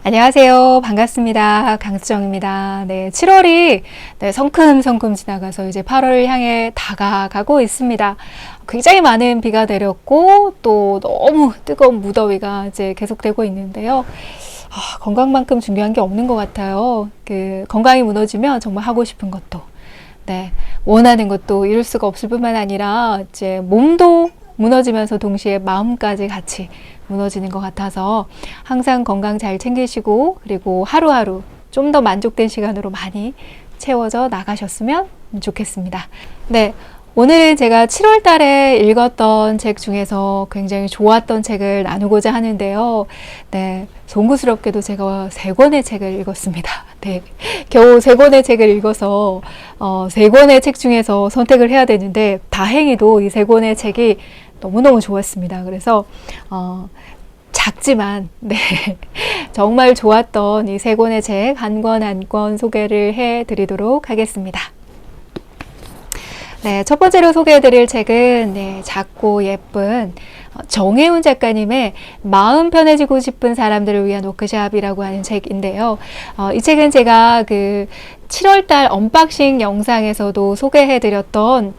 안녕하세요. 반갑습니다. 강수정입니다. 네, 7월이 성큼성큼 지나가서 이제 8월을 향해 다가가고 있습니다. 굉장히 많은 비가 내렸고 또 너무 뜨거운 무더위가 이제 계속되고 있는데요. 건강만큼 중요한 게 없는 것 같아요. 건강이 무너지면 정말 하고 싶은 것도, 원하는 것도 이룰 수가 없을 뿐만 아니라 이제 몸도 무너지면서 동시에 마음까지 같이 무너지는 것 같아서 항상 건강 잘 챙기시고 그리고 하루하루 좀 더 만족된 시간으로 많이 채워져 나가셨으면 좋겠습니다. 네, 오늘은 제가 7월 달에 읽었던 책 중에서 굉장히 좋았던 책을 나누고자 하는데요. 네, 송구스럽게도 제가 3권의 책을 읽었습니다. 네, 겨우 3권의 책을 읽어서 3권의 책 중에서 선택을 해야 되는데 다행히도 이 3권의 책이 너무너무 좋았습니다. 그래서 작지만 정말 좋았던 이 3권의 책 한 권 한 권 소개를 해드리도록 하겠습니다. 네, 첫 번째로 소개해드릴 책은 작고 예쁜 정혜운 작가님의 마음 편해지고 싶은 사람들을 위한 워크샵이라고 하는 책인데요. 이 책은 제가 7월달 언박싱 영상에서도 소개해드렸던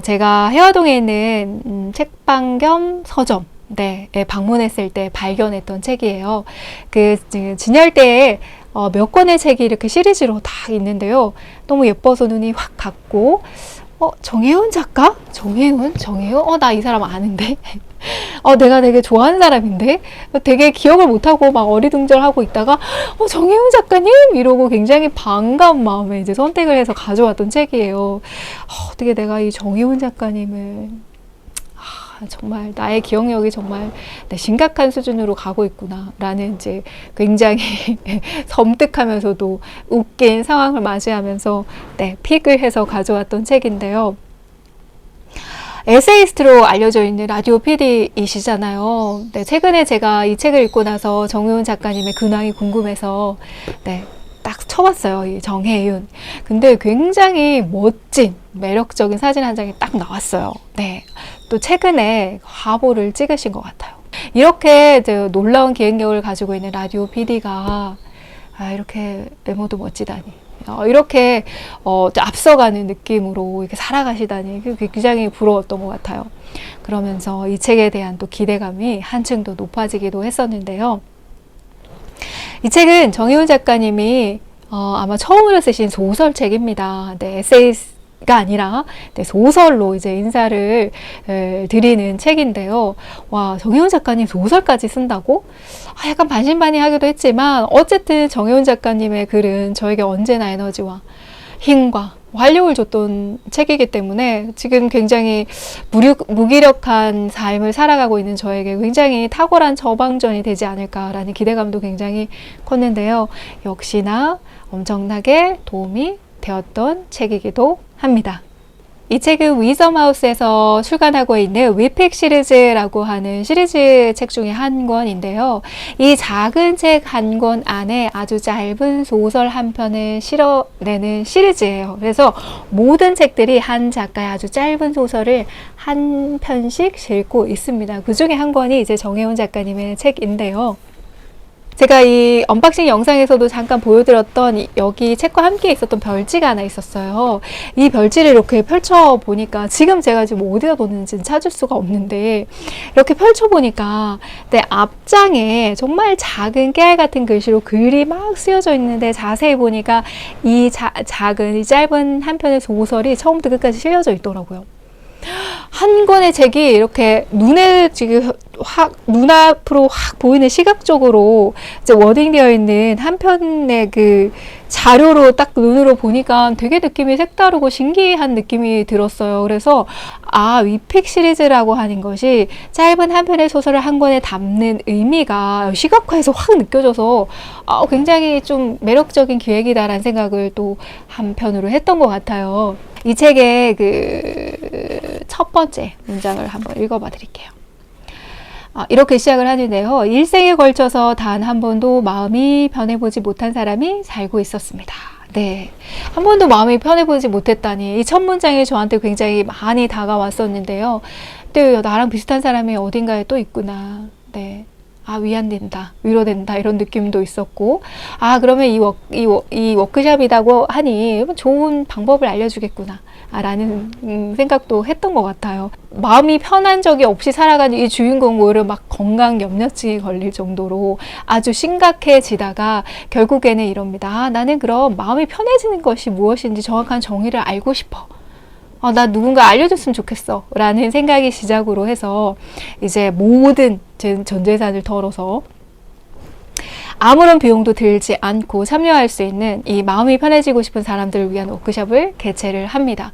제가 해화동에 있는 책방 겸 서점 방문했을 때 발견했던 책이에요. 진열대에 몇 권의 책이 이렇게 시리즈로 다 있는데요. 너무 예뻐서 눈이 확 갔고, 정혜운 작가? 정혜운? 나 이 사람 아는데? 내가 되게 좋아하는 사람인데? 되게 기억을 못하고 막 어리둥절하고 있다가, 정혜운 작가님? 이러고 굉장히 반가운 마음에 이제 선택을 해서 가져왔던 책이에요. 어떻게 내가 이 정혜운 작가님을, 정말 나의 기억력이 정말 심각한 수준으로 가고 있구나 라는 이제 굉장히 섬뜩하면서도 웃긴 상황을 맞이하면서 픽을 해서 가져왔던 책인데요. 에세이스트로 알려져 있는 라디오 PD이시잖아요. 최근에 제가 이 책을 읽고 나서 정혜운 작가님의 근황이 궁금해서 딱 쳐봤어요. 이 정혜윤. 근데 굉장히 멋진 매력적인 사진 한 장이 딱 나왔어요. 또 최근에 화보를 찍으신 것 같아요. 이렇게 이제 놀라운 기획력을 가지고 있는 라디오 PD가 이렇게 외모도 멋지다니, 이렇게 앞서가는 느낌으로 이렇게 살아가시다니 굉장히 부러웠던 것 같아요. 그러면서 이 책에 대한 또 기대감이 한층 더 높아지기도 했었는데요. 이 책은 정혜운 작가님이 아마 처음으로 쓰신 소설책입니다. 에세이가 아니라 소설로 이제 인사를 드리는 책인데요. 와, 정혜운 작가님 소설까지 쓴다고? 약간 반신반의하기도 했지만 어쨌든 정혜운 작가님의 글은 저에게 언제나 에너지와 힘과 활력을 줬던 책이기 때문에 지금 굉장히 무기력한 삶을 살아가고 있는 저에게 굉장히 탁월한 처방전이 되지 않을까라는 기대감도 굉장히 컸는데요. 역시나 엄청나게 도움이 되었던 책이기도 합니다. 이 책은 위섬하우스에서 출간하고 있는 위픽 시리즈라고 하는 시리즈 책 중에 한 권인데요. 이 작은 책 한 권 안에 아주 짧은 소설 한 편을 실어내는 시리즈예요. 그래서 모든 책들이 한 작가의 아주 짧은 소설을 한 편씩 싣고 있습니다. 그 중에 한 권이 이제 정혜운 작가님의 책인데요. 제가 이 언박싱 영상에서도 잠깐 보여드렸던 여기 책과 함께 있었던 별지가 하나 있었어요. 이 별지를 이렇게 펼쳐보니까 지금 제가 지금 어디다 뒀는지는 찾을 수가 없는데 이렇게 펼쳐보니까 앞장에 정말 작은 깨알 같은 글씨로 글이 막 쓰여져 있는데 자세히 보니까 이 작은 이 짧은 한 편의 소설이 처음부터 끝까지 실려져 있더라고요. 한 권의 책이 이렇게 눈앞으로 확 보이는 시각적으로 이제 워딩되어 있는 한 편의 자료로 딱 눈으로 보니까 되게 느낌이 색다르고 신기한 느낌이 들었어요. 그래서 위픽 시리즈라고 하는 것이 짧은 한 편의 소설을 한 권에 담는 의미가 시각화해서 확 느껴져서 굉장히 좀 매력적인 기획이다라는 생각을 또 한편으로 했던 것 같아요. 이 책의 첫 번째 문장을 한번 읽어봐 드릴게요. 이렇게 시작을 하는데요. 일생에 걸쳐서 단 한 번도 마음이 변해보지 못한 사람이 살고 있었습니다. 한 번도 마음이 편해보지 못했다니 이 첫 문장이 저한테 굉장히 많이 다가왔었는데요. 나랑 비슷한 사람이 어딘가에 또 있구나. 아, 위안된다, 위로된다, 이런 느낌도 있었고, 아, 그러면 이 워크숍이라고 하니 좋은 방법을 알려주겠구나, 라는 생각도 했던 것 같아요. 마음이 편한 적이 없이 살아가는 이 주인공 오히려 막 건강 염려증이 걸릴 정도로 아주 심각해지다가 결국에는 이럽니다. 아, 나는 그럼 마음이 편해지는 것이 무엇인지 정확한 정의를 알고 싶어. 나 누군가 알려줬으면 좋겠어, 라는 생각이 시작으로 해서 이제 모든 전 재산을 털어서 아무런 비용도 들지 않고 참여할 수 있는 이 마음이 편해지고 싶은 사람들을 위한 워크숍을 개최를 합니다.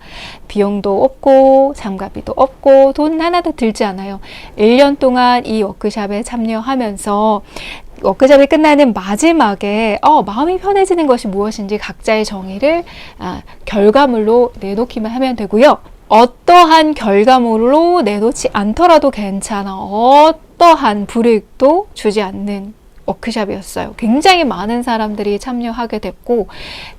비용도 없고 참가비도 없고 돈 하나도 들지 않아요. 1년 동안 이 워크숍에 참여하면서 워크숍이 끝나는 마지막에 마음이 편해지는 것이 무엇인지 각자의 정의를 결과물로 내놓기만 하면 되고요. 어떠한 결과물로 내놓지 않더라도 괜찮아. 어떠한 불이익도 주지 않는 워크숍이었어요. 굉장히 많은 사람들이 참여하게 됐고,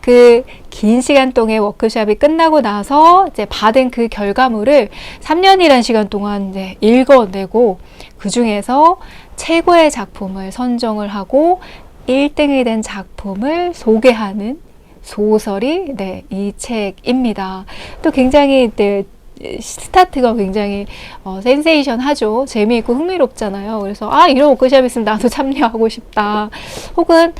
그 긴 시간 동안의 워크숍이 끝나고 나서 이제 받은 그 결과물을 3년이라는 시간 동안 이제 읽어내고, 그 중에서 최고의 작품을 선정을 하고 1등이 된 작품을 소개하는 소설이 이 책입니다. 또 굉장히 스타트가 굉장히 센세이션하죠. 재미있고 흥미롭잖아요. 그래서 이런 워크숍 있으면 나도 참여하고 싶다. 혹은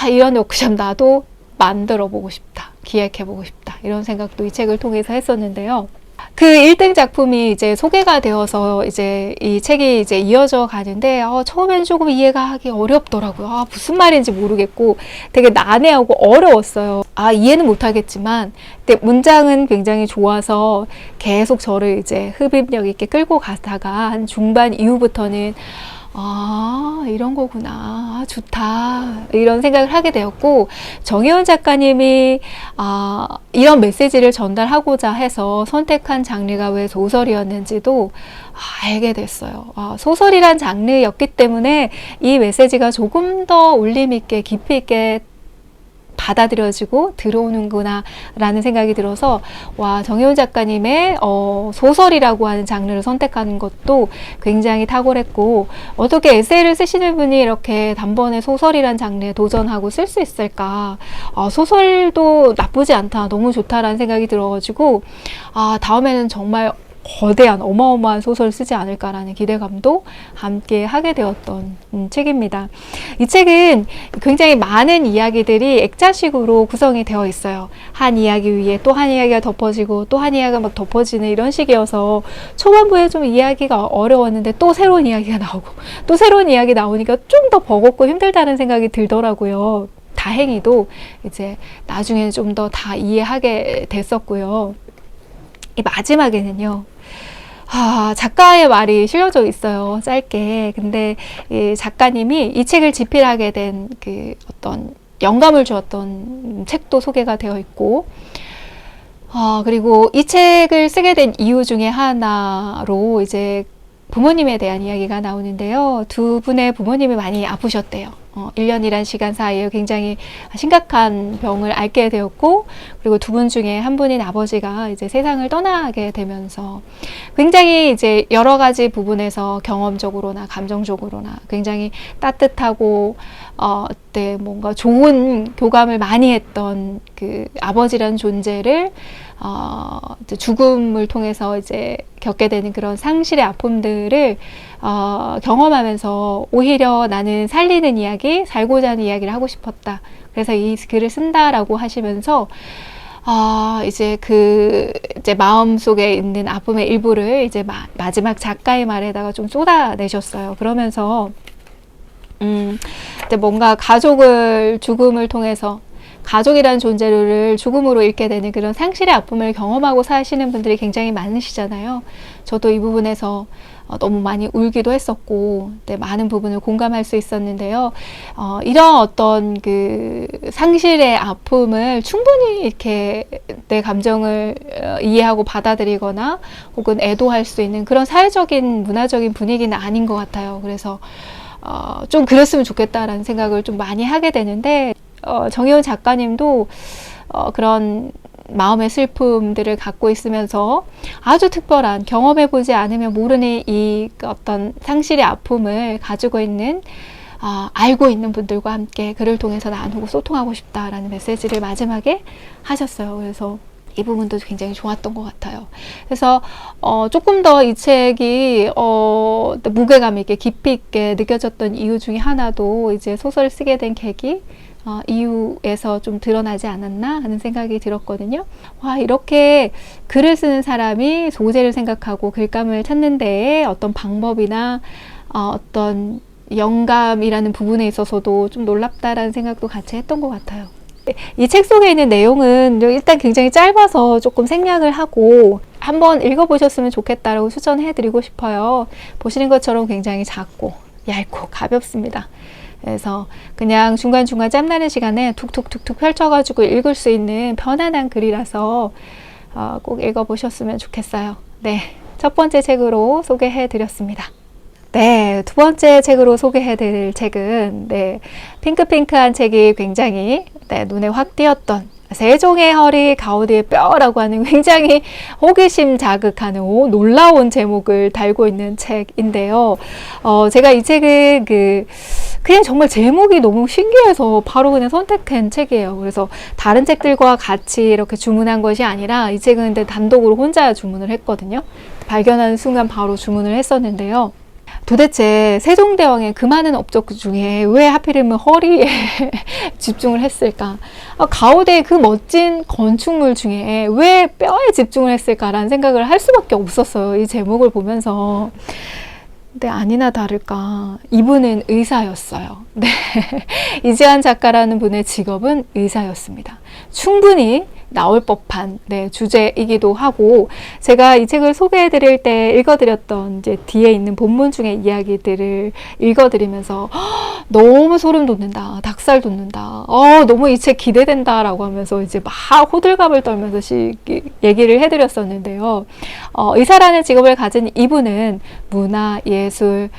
이런 워크숍 나도 만들어 보고 싶다. 기획해 보고 싶다. 이런 생각도 이 책을 통해서 했었는데요. 그 1등 작품이 이제 소개가 되어서 이제 이 책이 이제 이어져 가는데 처음에는 조금 이해가 하기 어렵더라고요. 무슨 말인지 모르겠고 되게 난해하고 어려웠어요. 이해는 못하겠지만 근데 문장은 굉장히 좋아서 계속 저를 이제 흡입력 있게 끌고 가다가 한 중반 이후부터는 이런 거구나. 좋다. 이런 생각을 하게 되었고, 정혜원 작가님이 이런 메시지를 전달하고자 해서 선택한 장르가 왜 소설이었는지도 알게 됐어요. 소설이란 장르였기 때문에 이 메시지가 조금 더 울림 있게 깊이 있게 받아들여지고 들어오는구나 라는 생각이 들어서 정혜원 작가님의 소설이라고 하는 장르를 선택하는 것도 굉장히 탁월했고, 어떻게 에세이를 쓰시는 분이 이렇게 단번에 소설이란 장르에 도전하고 쓸 수 있을까. 소설도 나쁘지 않다, 너무 좋다라는 생각이 들어가지고 다음에는 정말 거대한 어마어마한 소설을 쓰지 않을까라는 기대감도 함께 하게 되었던 책입니다. 이 책은 굉장히 많은 이야기들이 액자식으로 구성이 되어 있어요. 한 이야기 위에 또 한 이야기가 덮어지고 또 한 이야기가 막 덮어지는 이런 식이어서 초반부에 좀 이야기가 어려웠는데 또 새로운 이야기가 나오고 또 새로운 이야기 나오니까 좀 더 버겁고 힘들다는 생각이 들더라고요. 다행히도 이제 나중에는 좀 더 다 이해하게 됐었고요. 이 마지막에는요, 작가의 말이 실려져 있어요. 짧게. 근데 이 작가님이 이 책을 집필하게 된 그 어떤 영감을 주었던 책도 소개가 되어 있고, 그리고 이 책을 쓰게 된 이유 중에 하나로 이제 부모님에 대한 이야기가 나오는데요. 두 분의 부모님이 많이 아프셨대요. 1년이란 시간 사이에 굉장히 심각한 병을 앓게 되었고, 그리고 두 분 중에 한 분인 아버지가 이제 세상을 떠나게 되면서 굉장히 이제 여러 가지 부분에서 경험적으로나 감정적으로나 굉장히 따뜻하고 뭔가 좋은 교감을 많이 했던 그 아버지라는 존재를 이제 죽음을 통해서 이제 겪게 되는 그런 상실의 아픔들을 경험하면서 오히려 나는 살리는 이야기, 살고자 하는 이야기를 하고 싶었다. 그래서 이 글을 쓴다라고 하시면서 이제 이제 마음 속에 있는 아픔의 일부를 이제 마지막 작가의 말에다가 좀 쏟아내셨어요. 그러면서 이제 뭔가 가족을 죽음을 통해서 가족이라는 존재를 죽음으로 잃게 되는 그런 상실의 아픔을 경험하고 사시는 분들이 굉장히 많으시잖아요. 저도 이 부분에서 너무 많이 울기도 했었고, 많은 부분을 공감할 수 있었는데요. 이런 어떤 그 상실의 아픔을 충분히 이렇게 내 감정을 이해하고 받아들이거나 혹은 애도할 수 있는 그런 사회적인 문화적인 분위기는 아닌 것 같아요. 그래서 좀 그랬으면 좋겠다라는 생각을 좀 많이 하게 되는데, 정혜원 작가님도 그런 마음의 슬픔들을 갖고 있으면서 아주 특별한 경험해보지 않으면 모르는 이 어떤 상실의 아픔을 가지고 있는 알고 있는 분들과 함께 글을 통해서 나누고 소통하고 싶다라는 메시지를 마지막에 하셨어요. 그래서 이 부분도 굉장히 좋았던 것 같아요. 그래서 조금 더 이 책이 무게감 있게 깊이 있게 느껴졌던 이유 중에 하나도 이제 소설을 쓰게 된 계기 이유에서 좀 드러나지 않았나 하는 생각이 들었거든요. 와, 이렇게 글을 쓰는 사람이 소재를 생각하고 글감을 찾는 데에 어떤 방법이나 어떤 영감이라는 부분에 있어서도 좀 놀랍다라는 생각도 같이 했던 것 같아요. 이 책 속에 있는 내용은 일단 굉장히 짧아서 조금 생략을 하고 한번 읽어보셨으면 좋겠다라고 추천해드리고 싶어요. 보시는 것처럼 굉장히 작고 얇고 가볍습니다. 그래서 그냥 중간중간 짬나는 시간에 툭툭툭툭 펼쳐가지고 읽을 수 있는 편안한 글이라서 꼭 읽어보셨으면 좋겠어요. 네, 첫 번째 책으로 소개해드렸습니다. 네, 두 번째 책으로 소개해드릴 책은 핑크핑크한 책이 굉장히 눈에 확 띄었던 세종의 허리 가우디의 뼈라고 하는 굉장히 호기심 자극하는 놀라운 제목을 달고 있는 책인데요. 제가 이 책은 그냥 정말 제목이 너무 신기해서 바로 그냥 선택한 책이에요. 그래서 다른 책들과 같이 이렇게 주문한 것이 아니라 이 책은 근데 단독으로 혼자 주문을 했거든요. 발견하는 순간 바로 주문을 했었는데요. 도대체 세종대왕의 그 많은 업적 중에 왜 하필이면 허리에 집중을 했을까? 가우디의 그 멋진 건축물 중에 왜 뼈에 집중을 했을까라는 생각을 할 수밖에 없었어요. 이 제목을 보면서. 근데 아니나 다를까 이분은 의사였어요. 네, 이지한 작가라는 분의 직업은 의사였습니다. 충분히 나올 법한 주제이기도 하고, 제가 이 책을 소개해드릴 때 읽어드렸던 이제 뒤에 있는 본문 중의 이야기들을 읽어드리면서 너무 소름 돋는다, 닭살 돋는다, 너무 이 책 기대된다라고 하면서 이제 막 호들갑을 떨면서 얘기를 해드렸었는데요. 의사라는 직업을 가진 이분은 문화, 예술,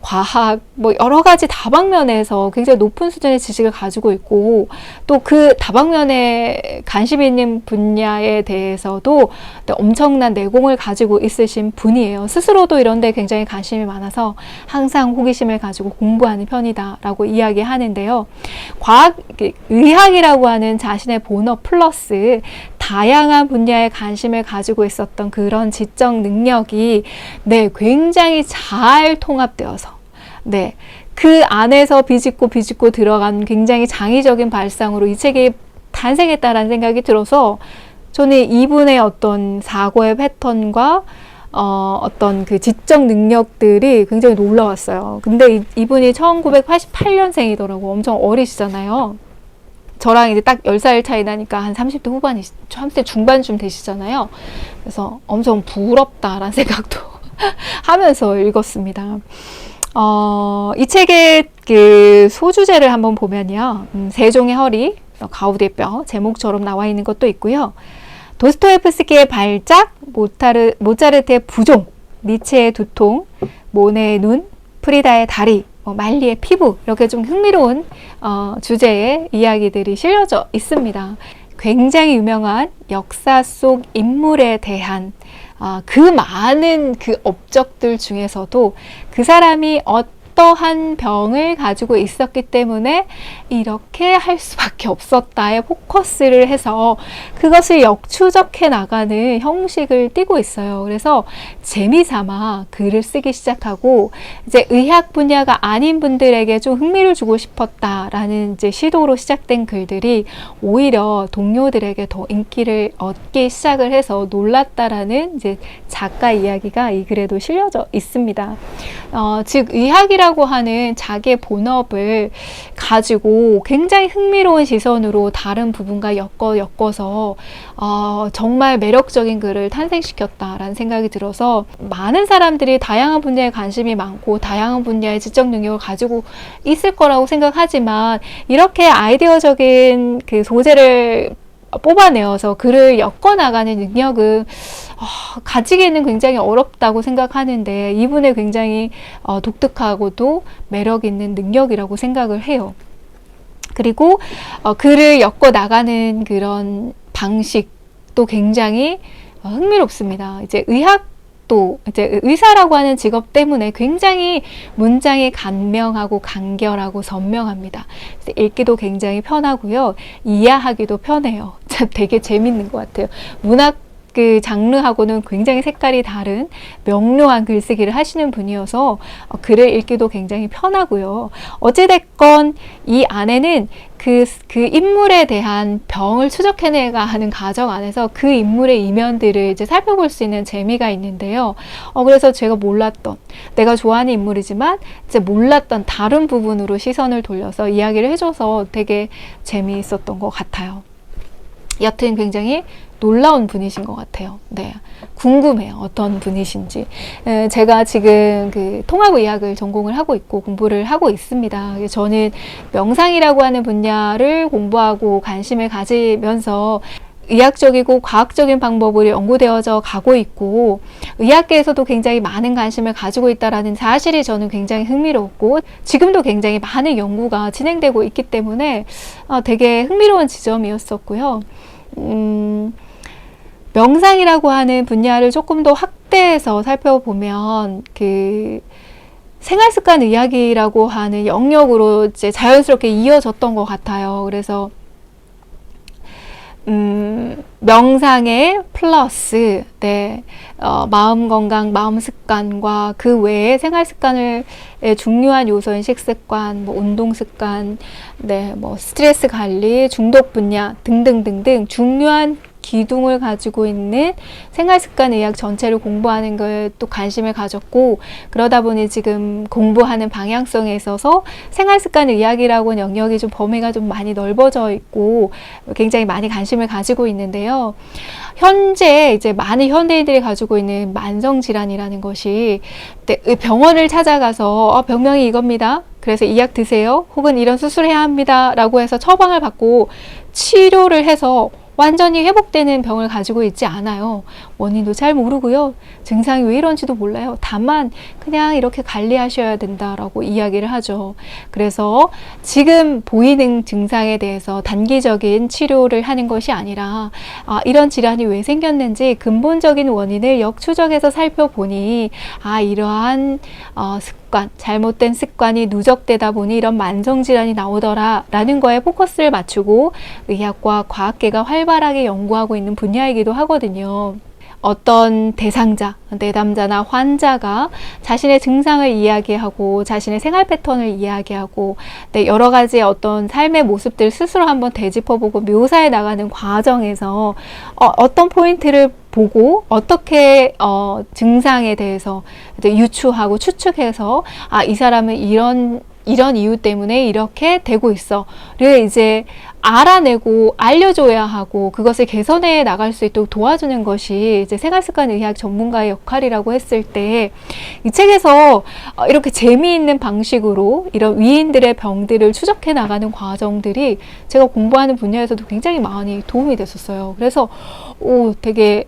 과학, 여러 가지 다방면에서 굉장히 높은 수준의 지식을 가지고 있고, 또 그 다방면에 관심이 있는 분야에 대해서도 엄청난 내공을 가지고 있으신 분이에요. 스스로도 이런 데 굉장히 관심이 많아서 항상 호기심을 가지고 공부하는 편이다라고 이야기하는데요. 의학이라고 하는 자신의 본업 플러스 다양한 분야에 관심을 가지고 있었던 그런 지적 능력이 굉장히 잘 통합되어서 그 안에서 비집고 들어간 굉장히 장의적인 발상으로 이 책이 탄생했다라는 생각이 들어서 저는 이분의 어떤 사고의 패턴과 어떤 그 지적 능력들이 굉장히 놀라웠어요. 근데 이분이 1988년생이더라고. 엄청 어리시잖아요. 저랑 이제 딱 10살 차이 나니까 한 30대 후반이, 30대 중반쯤 되시잖아요. 그래서 엄청 부럽다라는 생각도 하면서 읽었습니다. 이 책의 그 소주제를 한번 보면요. 세종의 허리, 가우디의 뼈 제목처럼 나와 있는 것도 있고요. 도스토옙스키의 발작, 모차르트의 부종, 니체의 두통, 모네의 눈, 프리다의 다리, 말리의 피부, 이렇게 좀 흥미로운 주제의 이야기들이 실려져 있습니다. 굉장히 유명한 역사 속 인물에 대한 그 많은 그 업적들 중에서도 그 사람이 어떠한 병을 가지고 있었기 때문에 이렇게 할 수밖에 없었다에 포커스를 해서 그것을 역추적해 나가는 형식을 띠고 있어요. 그래서 재미삼아 글을 쓰기 시작하고 이제 의학 분야가 아닌 분들에게 좀 흥미를 주고 싶었다라는 이제 시도로 시작된 글들이 오히려 동료들에게 더 인기를 얻기 시작을 해서 놀랐다라는 이제 작가 이야기가 이 글에도 실려져 있습니다. 즉 의학이라고 하는 자기의 본업을 가지고 굉장히 흥미로운 시선으로 다른 부분과 엮어서 정말 매력적인 글을 탄생시켰다라는 생각이 들어서 많은 사람들이 다양한 분야에 관심이 많고 다양한 분야의 지적 능력을 가지고 있을 거라고 생각하지만 이렇게 아이디어적인 그 소재를 뽑아내어서 글을 엮어나가는 능력은 가지기는 굉장히 어렵다고 생각하는데 이분의 굉장히 독특하고도 매력 있는 능력이라고 생각을 해요. 그리고 글을 엮어나가는 그런 방식, 의학도 굉장히 흥미롭습니다. 이제 의학도 이제 의사라고 하는 직업 때문에 굉장히 문장이 간명하고 간결하고 선명합니다. 읽기도 굉장히 편하고요. 이해하기도 편해요. 참 되게 재밌는 것 같아요. 문학 그 장르하고는 굉장히 색깔이 다른 명료한 글쓰기를 하시는 분이어서 글을 읽기도 굉장히 편하고요. 어찌됐건 이 안에는 그 인물에 대한 병을 추적해내가 하는 과정 안에서 그 인물의 이면들을 이제 살펴볼 수 있는 재미가 있는데요. 그래서 제가 몰랐던, 내가 좋아하는 인물이지만 이제 몰랐던 다른 부분으로 시선을 돌려서 이야기를 해줘서 되게 재미있었던 것 같아요. 여튼 굉장히 놀라운 분이신 것 같아요. 네, 궁금해요. 어떤 분이신지. 제가 지금 그 통합의학을 전공을 하고 있고 공부를 하고 있습니다. 저는 명상이라고 하는 분야를 공부하고 관심을 가지면서 의학적이고 과학적인 방법으로 연구되어져 가고 있고 의학계에서도 굉장히 많은 관심을 가지고 있다는 사실이 저는 굉장히 흥미롭고 지금도 굉장히 많은 연구가 진행되고 있기 때문에 되게 흥미로운 지점이었었고요. 명상이라고 하는 분야를 조금 더 확대해서 살펴보면 그 생활습관 의학이라고 하는 영역으로 이제 자연스럽게 이어졌던 것 같아요. 그래서 명상의 플러스, 네, 마음 건강, 마음 습관과 그 외에 생활 습관을 중요한 요소인 식습관, 뭐 운동 습관, 네, 뭐 스트레스 관리, 중독 분야 등등등등 중요한 기둥을 가지고 있는 생활습관의학 전체를 공부하는 걸 또 관심을 가졌고 그러다 보니 지금 공부하는 방향성에 있어서 생활습관의학이라고 영역이 좀 범위가 좀 많이 넓어져 있고 굉장히 많이 관심을 가지고 있는데요. 현재 이제 많은 현대인들이 가지고 있는 만성질환이라는 것이 병원을 찾아가서 병명이 이겁니다. 그래서 이 약 드세요. 혹은 이런 수술해야 합니다. 라고 해서 처방을 받고 치료를 해서 완전히 회복되는 병을 가지고 있지 않아요. 원인도 잘 모르고요. 증상이 왜 이런지도 몰라요. 다만 그냥 이렇게 관리하셔야 된다라고 이야기를 하죠. 그래서 지금 보이는 증상에 대해서 단기적인 치료를 하는 것이 아니라 이런 질환이 왜 생겼는지 근본적인 원인을 역추적해서 살펴보니 이러한 습관, 잘못된 습관이 누적되다 보니 이런 만성질환이 나오더라 라는 거에 포커스를 맞추고 의학과 과학계가 활발하게 연구하고 있는 분야이기도 하거든요. 어떤 대상자, 내담자나 환자가 자신의 증상을 이야기하고 자신의 생활 패턴을 이야기하고 여러 가지 어떤 삶의 모습들 스스로 한번 되짚어보고 묘사해 나가는 과정에서 어떤 포인트를 보고 어떻게 증상에 대해서 유추하고 추측해서 이 사람은 이런 이유 때문에 이렇게 되고 있어를 이제 알아내고 알려줘야 하고 그것을 개선해 나갈 수 있도록 도와주는 것이 이제 생활습관의학 전문가의 역할이라고 했을 때 이 책에서 이렇게 재미있는 방식으로 이런 위인들의 병들을 추적해 나가는 과정들이 제가 공부하는 분야에서도 굉장히 많이 도움이 됐었어요. 그래서 되게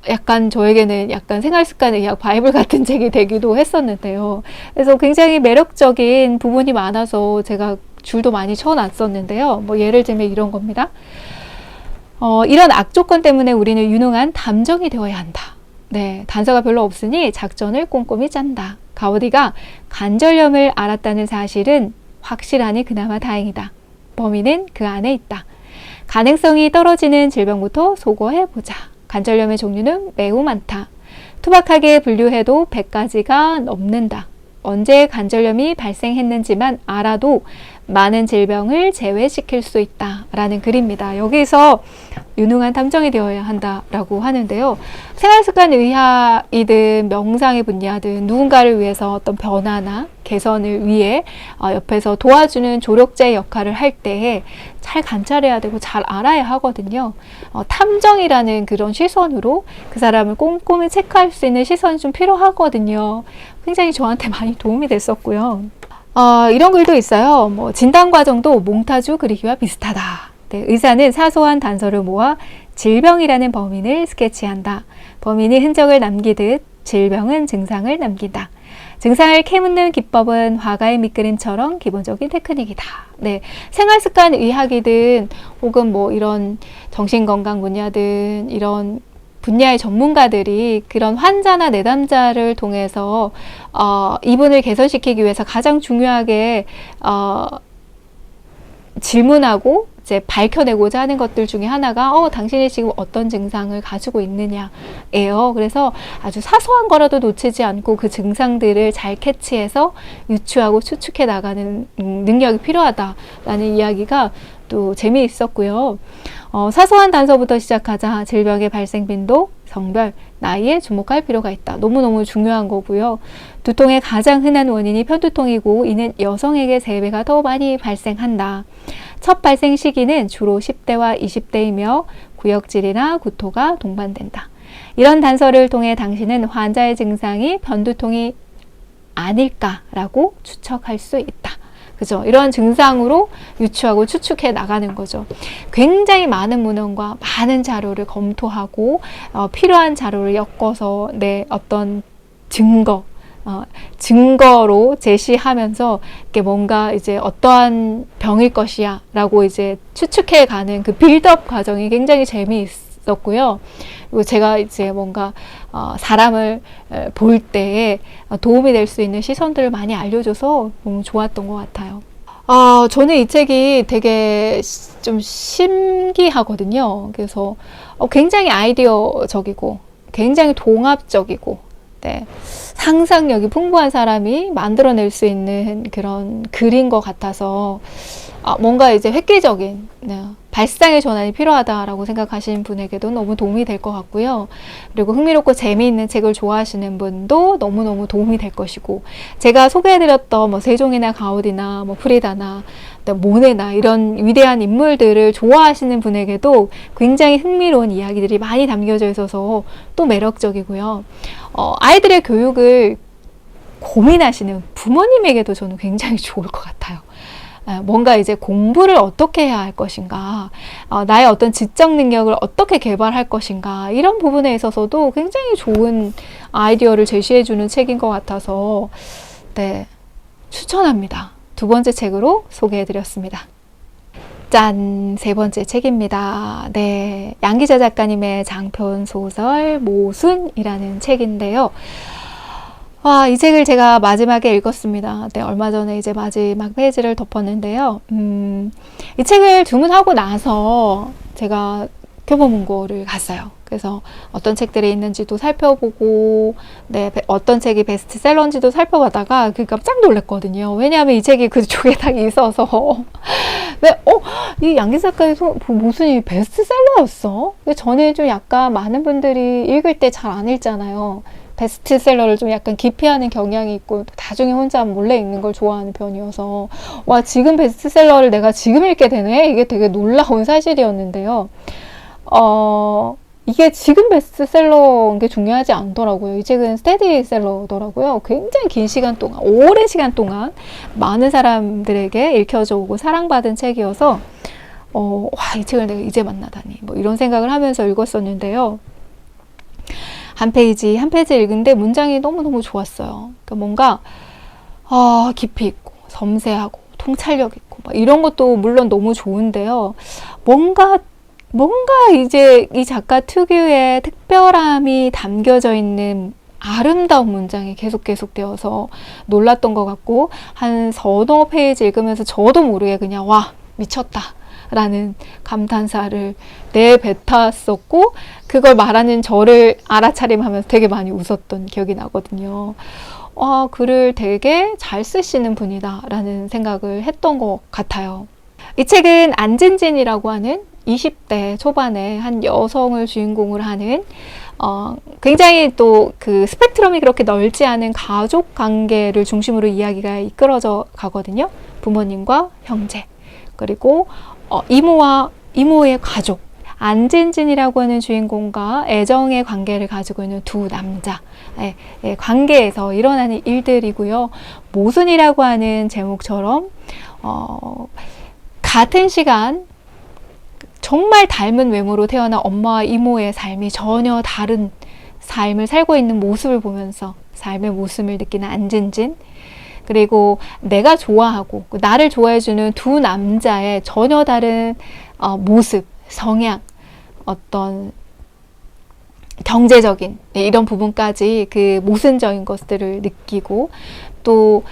약간 저에게는 약간 생활습관의학 바이블 같은 책이 되기도 했었는데요. 그래서 굉장히 매력적인 부분이 많아서 제가 줄도 많이 쳐놨었는데요. 뭐 예를 들면 이런 겁니다. 이런 악조건 때문에 우리는 유능한 담정이 되어야 한다. 네, 단서가 별로 없으니 작전을 꼼꼼히 짠다. 가우디가 관절염을 알았다는 사실은 확실하니 그나마 다행이다. 범인은 그 안에 있다. 가능성이 떨어지는 질병부터 소거해보자. 관절염의 종류는 매우 많다. 투박하게 분류해도 100가지가 넘는다. 언제 관절염이 발생했는지만 알아도 많은 질병을 제외시킬 수 있다 라는 글입니다. 여기서 유능한 탐정이 되어야 한다라고 하는데요. 생활습관의학이든 명상의 분야든 누군가를 위해서 어떤 변화나 개선을 위해 옆에서 도와주는 조력자의 역할을 할 때 잘 관찰해야 되고 잘 알아야 하거든요. 탐정이라는 그런 시선으로 그 사람을 꼼꼼히 체크할 수 있는 시선이 좀 필요하거든요. 굉장히 저한테 많이 도움이 됐었고요. 이런 글도 있어요. 뭐 진단 과정도 몽타주 그리기와 비슷하다. 네, 의사는 사소한 단서를 모아 질병이라는 범인을 스케치한다. 범인이 흔적을 남기듯 질병은 증상을 남긴다. 증상을 캐묻는 기법은 화가의 밑그림처럼 기본적인 테크닉이다. 네, 생활습관 의학이든 혹은 뭐 이런 정신건강 분야든 이런 분야의 전문가들이 그런 환자나 내담자를 통해서 이분을 개선시키기 위해서 가장 중요하게 질문하고 이제 밝혀내고자 하는 것들 중에 하나가 당신이 지금 어떤 증상을 가지고 있느냐예요. 그래서 아주 사소한 거라도 놓치지 않고 그 증상들을 잘 캐치해서 유추하고 추측해 나가는 능력이 필요하다라는 이야기가 또 재미있었고요. 사소한 단서부터 시작하자 질병의 발생 빈도, 성별, 나이에 주목할 필요가 있다. 너무너무 중요한 거고요. 두통의 가장 흔한 원인이 편두통이고 이는 여성에게 3배가 더 많이 발생한다. 첫 발생 시기는 주로 10대와 20대이며 구역질이나 구토가 동반된다. 이런 단서를 통해 당신은 환자의 증상이 편두통이 아닐까라고 추측할 수 있다. 그죠? 이런 증상으로 유추하고 추측해 나가는 거죠. 굉장히 많은 문헌과 많은 자료를 검토하고 필요한 자료를 엮어서 내 어떤 증거로 제시하면서 이렇게 뭔가 이제 어떠한 병일 것이야 라고 이제 추측해 가는 그 빌드업 과정이 굉장히 재미있었고요. 그리고 제가 이제 뭔가 사람을 볼 때에 도움이 될 수 있는 시선들을 많이 알려줘서 너무 좋았던 것 같아요. 저는 이 책이 되게 좀 신기하거든요. 그래서 굉장히 아이디어적이고 굉장히 동합적이고 네, 상상력이 풍부한 사람이 만들어낼 수 있는 그런 글인 것 같아서 뭔가 이제 획기적인 발상의 전환이 필요하다라고 생각하시는 분에게도 너무 도움이 될 것 같고요. 그리고 흥미롭고 재미있는 책을 좋아하시는 분도 너무너무 도움이 될 것이고, 제가 소개해드렸던 뭐 세종이나 가우디나 뭐 프리다나 모네나 이런 위대한 인물들을 좋아하시는 분에게도 굉장히 흥미로운 이야기들이 많이 담겨져 있어서 또 매력적이고요. 아이들의 교육을 고민하시는 부모님에게도 저는 굉장히 좋을 것 같아요. 뭔가 이제 공부를 어떻게 해야 할 것인가, 나의 어떤 지적 능력을 어떻게 개발할 것인가, 이런 부분에 있어서도 굉장히 좋은 아이디어를 제시해주는 책인 것 같아서 네, 추천합니다. 2번째 책으로 소개해드렸습니다. 짠! 3번째 책입니다. 네, 양기자 작가님의 장편 소설 모순이라는 책인데요. 이 책을 제가 마지막에 읽었습니다. 네, 얼마 전에 이제 마지막 페이지를 덮었는데요. 이 책을 주문하고 나서 제가 교보문고를 갔어요. 그래서 어떤 책들이 있는지도 살펴보고, 네, 어떤 책이 베스트셀러인지도 살펴보다가 깜짝 놀랐거든요. 왜냐하면 이 책이 그쪽에 딱 있어서. 네, 이 양기 작가의 모순이 베스트셀러였어? 저는 좀 약간 많은 분들이 읽을 때 잘 안 읽잖아요. 베스트셀러를 좀 약간 기피하는 경향이 있고 나중에 혼자 몰래 읽는 걸 좋아하는 편이어서 와, 지금 베스트셀러를 내가 지금 읽게 되네? 이게 되게 놀라운 사실이었는데요. 이게 지금 베스트셀러인 게 중요하지 않더라고요. 이 책은 스테디셀러더라고요. 굉장히 긴 시간 동안, 오랜 시간 동안 많은 사람들에게 읽혀져 오고 사랑받은 책이어서 이 책을 내가 이제 만나다니 뭐 이런 생각을 하면서 읽었었는데요. 한 페이지 한 페이지 읽는데 문장이 너무너무 좋았어요. 그러니까 뭔가 깊이 있고 섬세하고 통찰력 있고 막 이런 것도 물론 너무 좋은데요. 뭔가 이제 이 작가 특유의 특별함이 담겨져 있는 아름다운 문장이 계속 되어서 놀랐던 것 같고, 한 서너 페이지 읽으면서 저도 모르게 그냥 와, 미쳤다 라는 감탄사를 내뱉었었고, 그걸 말하는 저를 알아차림하면서 되게 많이 웃었던 기억이 나거든요. 글을 되게 잘 쓰시는 분이다 라는 생각을 했던 것 같아요. 이 책은 안진진이라고 하는 20대 초반에 한 여성을 주인공으로 하는 굉장히 또 그 스펙트럼이 그렇게 넓지 않은 가족 관계를 중심으로 이야기가 이끌어져 가거든요. 부모님과 형제, 그리고 이모와 이모의 가족, 안진진이라고 하는 주인공과 애정의 관계를 가지고 있는 두 남자의 관계에서 일어나는 일들이고요. 모순이라고 하는 제목처럼 같은 시간 정말 닮은 외모로 태어난 엄마와 이모의 삶이 전혀 다른 삶을 살고 있는 모습을 보면서 삶의 모습을 느끼는 안진진, 그리고 내가 좋아하고 나를 좋아해주는 두 남자의 전혀 다른 모습, 성향, 어떤 경제적인 이런 부분까지 그 모순적인 것들을 느끼고, 또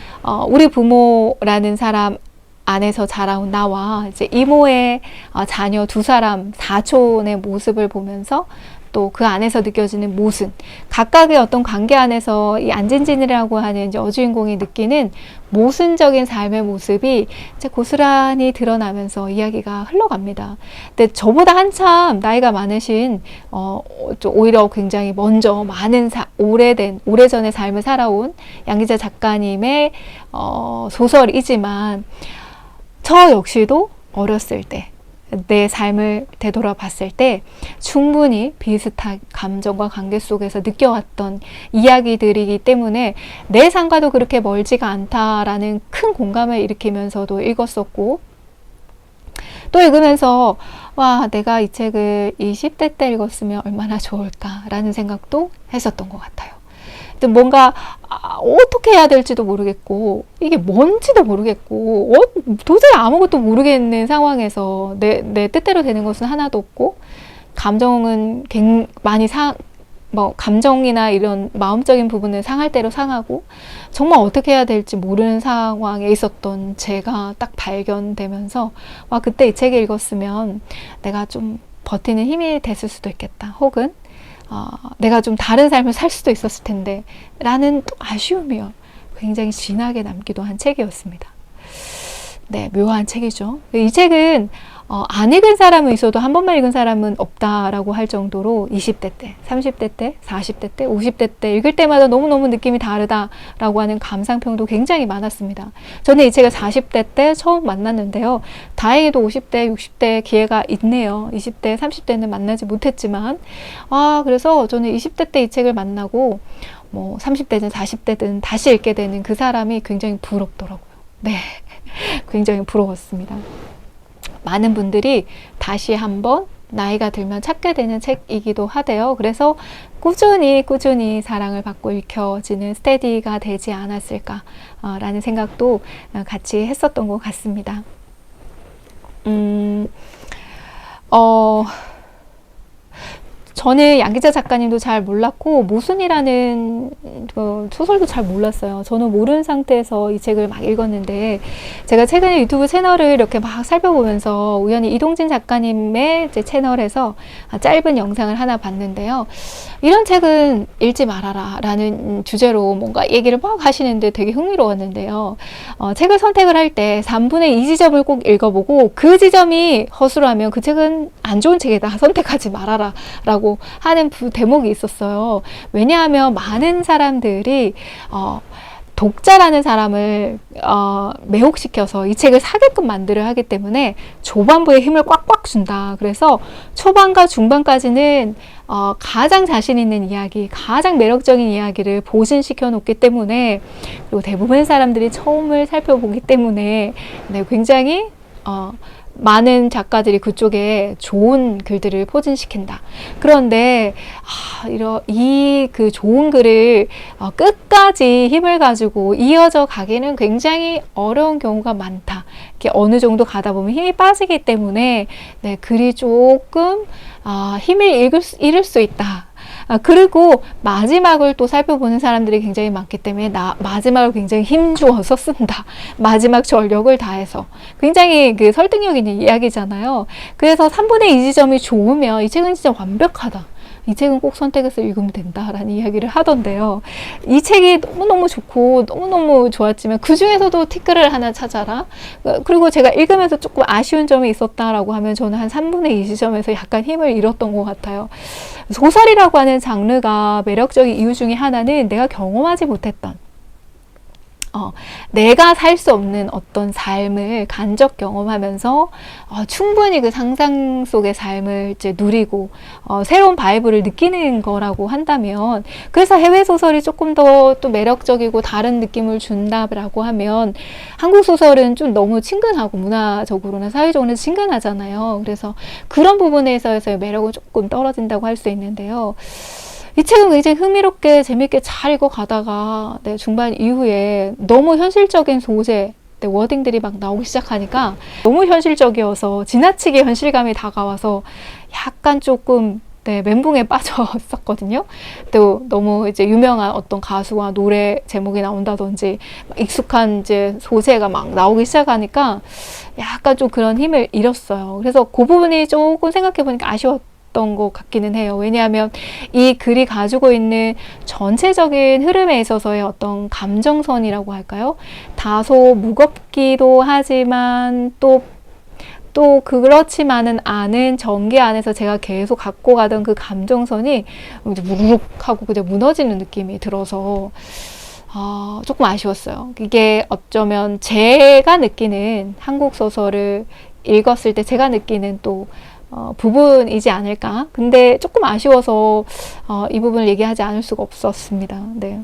우리 부모라는 사람 안에서 자라온 나와 이제 이모의 자녀 두 사람, 사촌의 모습을 보면서 또 그 안에서 느껴지는 모순, 각각의 어떤 관계 안에서 이 안진진이라고 하는 이제 여주인공이 느끼는 모순적인 삶의 모습이 이제 고스란히 드러나면서 이야기가 흘러갑니다. 근데 저보다 한참 나이가 많으신 오히려 굉장히 먼저 많은 오래전의 삶을 살아온 양기자 작가님의 소설이지만, 저 역시도 어렸을 때 내 삶을 되돌아봤을 때 충분히 비슷한 감정과 관계 속에서 느껴왔던 이야기들이기 때문에 내 삶과도 그렇게 멀지가 않다라는 큰 공감을 일으키면서도 읽었었고, 또 읽으면서 와, 내가 이 책을 20대 때 읽었으면 얼마나 좋을까라는 생각도 했었던 것 같아요. 뭔가 어떻게 해야 될지도 모르겠고, 이게 뭔지도 모르겠고, 도저히 아무것도 모르겠는 상황에서 내 뜻대로 되는 것은 하나도 없고, 감정은 많이 감정이나 이런 마음적인 부분은 상할 대로 상하고, 정말 어떻게 해야 될지 모르는 상황에 있었던 제가 딱 발견되면서, 와, 그때 이 책을 읽었으면 내가 좀 버티는 힘이 됐을 수도 있겠다. 혹은 내가 좀 다른 삶을 살 수도 있었을 텐데 라는 또 아쉬움이 굉장히 진하게 남기도 한 책이었습니다. 네, 묘한 책이죠. 이 책은 안 읽은 사람은 있어도 한 번만 읽은 사람은 없다라고 할 정도로 20대 때, 30대 때, 40대 때, 50대 때 읽을 때마다 너무너무 느낌이 다르다라고 하는 감상평도 굉장히 많았습니다. 저는 이 책을 40대 때 처음 만났는데요. 다행히도 50대, 60대 기회가 있네요. 20대, 30대는 만나지 못했지만, 그래서 저는 20대 때 이 책을 만나고 30대든 40대든 다시 읽게 되는 그 사람이 굉장히 부럽더라고요. 네, 굉장히 부러웠습니다. 많은 분들이 다시 한번 나이가 들면 찾게 되는 책이기도 하대요. 그래서 꾸준히 사랑을 받고 읽혀지는 스테디가 되지 않았을까라는 생각도 같이 했었던 것 같습니다. 저는 양기자 작가님도 잘 몰랐고, 모순이라는 소설도 잘 몰랐어요. 저는 모르는 상태에서 이 책을 막 읽었는데, 제가 최근에 유튜브 채널을 이렇게 막 살펴보면서 우연히 이동진 작가님의 이제 채널에서 짧은 영상을 하나 봤는데요. 이런 책은 읽지 말아라 라는 주제로 뭔가 얘기를 막 하시는데 되게 흥미로웠는데요. 책을 선택을 할 때 3분의 2 지점을 꼭 읽어보고, 그 지점이 허술하면 그 책은 안 좋은 책이다, 선택하지 말아라 라고 하는 대목이 있었어요. 왜냐하면 많은 사람들이 독자라는 사람을 매혹시켜서 이 책을 사게끔 만들어 하기 때문에 초반부에 힘을 꽉꽉 준다. 그래서 초반과 중반까지는 가장 자신 있는 이야기, 가장 매력적인 이야기를 보신시켜 놓기 때문에, 그리고 대부분의 사람들이 처음을 살펴보기 때문에 굉장히 많은 작가들이 그쪽에 좋은 글들을 포진시킨다. 그런데 그 좋은 글을 끝까지 힘을 가지고 이어져 가기는 굉장히 어려운 경우가 많다. 이렇게 어느 정도 가다 보면 힘이 빠지기 때문에 글이 조금 힘을 잃을 수 있다. 그리고 마지막을 또 살펴보는 사람들이 굉장히 많기 때문에 마지막을 굉장히 힘주어서 쓴다. 마지막 전력을 다해서. 굉장히 그 설득력 있는 이야기잖아요. 그래서 3분의 2 지점이 좋으면 이 책은 진짜 완벽하다. 이 책은 꼭 선택해서 읽으면 된다라는 이야기를 하던데요. 이 책이 너무너무 좋고 너무너무 좋았지만 그 중에서도 티끌을 하나 찾아라. 그리고 제가 읽으면서 조금 아쉬운 점이 있었다라고 하면 저는 한 3분의 2 지점에서 약간 힘을 잃었던 것 같아요. 소설이라고 하는 장르가 매력적인 이유 중에 하나는 내가 경험하지 못했던 내가 살 수 없는 어떤 삶을 간접 경험하면서 충분히 그 상상 속의 삶을 이제 누리고 새로운 바이브를 느끼는 거라고 한다면, 그래서 해외 소설이 조금 더 또 매력적이고 다른 느낌을 준다라고 하면, 한국 소설은 좀 너무 친근하고 문화적으로나 사회적으로는 친근하잖아요. 그래서 그런 부분에 있어서의 매력은 조금 떨어진다고 할 수 있는데요. 이 책은 굉장히 흥미롭게 재밌게 잘 읽어가다가 네, 중반 이후에 너무 현실적인 소재, 네, 워딩들이 막 나오기 시작하니까 너무 현실적이어서 지나치게 현실감이 다가와서 약간 조금 네, 멘붕에 빠졌었거든요. 또 너무 이제 유명한 어떤 가수와 노래 제목이 나온다든지 익숙한 이제 소재가 막 나오기 시작하니까 약간 좀 그런 힘을 잃었어요. 그래서 그 부분이 조금 생각해보니까 아쉬웠던 것 같기는 해요. 왜냐하면 이 글이 가지고 있는 전체적인 흐름에 있어서의 어떤 감정선이라고 할까요? 다소 무겁기도 하지만 또 그렇지만은 않은 전개 안에서 제가 계속 갖고 가던 그 감정선이 이제 무르륵 하고 그냥 무너지는 느낌이 들어서 조금 아쉬웠어요. 이게 어쩌면 제가 느끼는 한국 소설을 읽었을 때 제가 느끼는 또 부분이지 않을까. 근데 조금 아쉬워서 이 부분을 얘기하지 않을 수가 없었습니다. 네.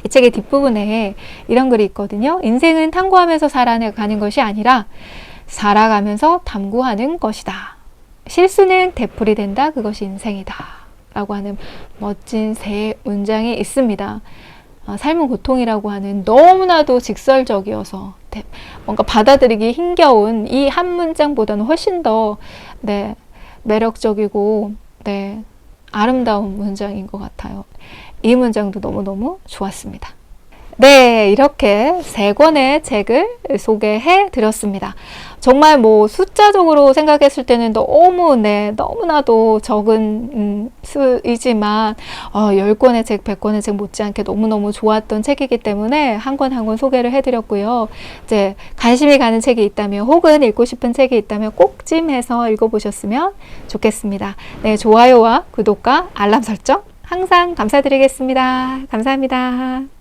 이 책의 뒷부분에 이런 글이 있거든요. 인생은 탐구하면서 살아가는 것이 아니라 살아가면서 탐구하는 것이다. 실수는 되풀이 된다. 그것이 인생이다. 라고 하는 멋진 세 문장이 있습니다. 삶은 고통이라고 하는 너무나도 직설적이어서 뭔가 받아들이기 힘겨운 이 한 문장보다는 훨씬 더 네, 매력적이고 네, 아름다운 문장인 것 같아요. 이 문장도 너무너무 좋았습니다. 네, 이렇게 세 권의 책을 소개해 드렸습니다. 정말 뭐 숫자적으로 생각했을 때는 너무나도 적은 수이지만 10권의 책, 100권의 책 못지않게 너무너무 좋았던 책이기 때문에 한 권 한 권 소개를 해드렸고요. 이제 관심이 가는 책이 있다면 혹은 읽고 싶은 책이 있다면 꼭 찜해서 읽어보셨으면 좋겠습니다. 네, 좋아요와 구독과 알람 설정 항상 감사드리겠습니다. 감사합니다.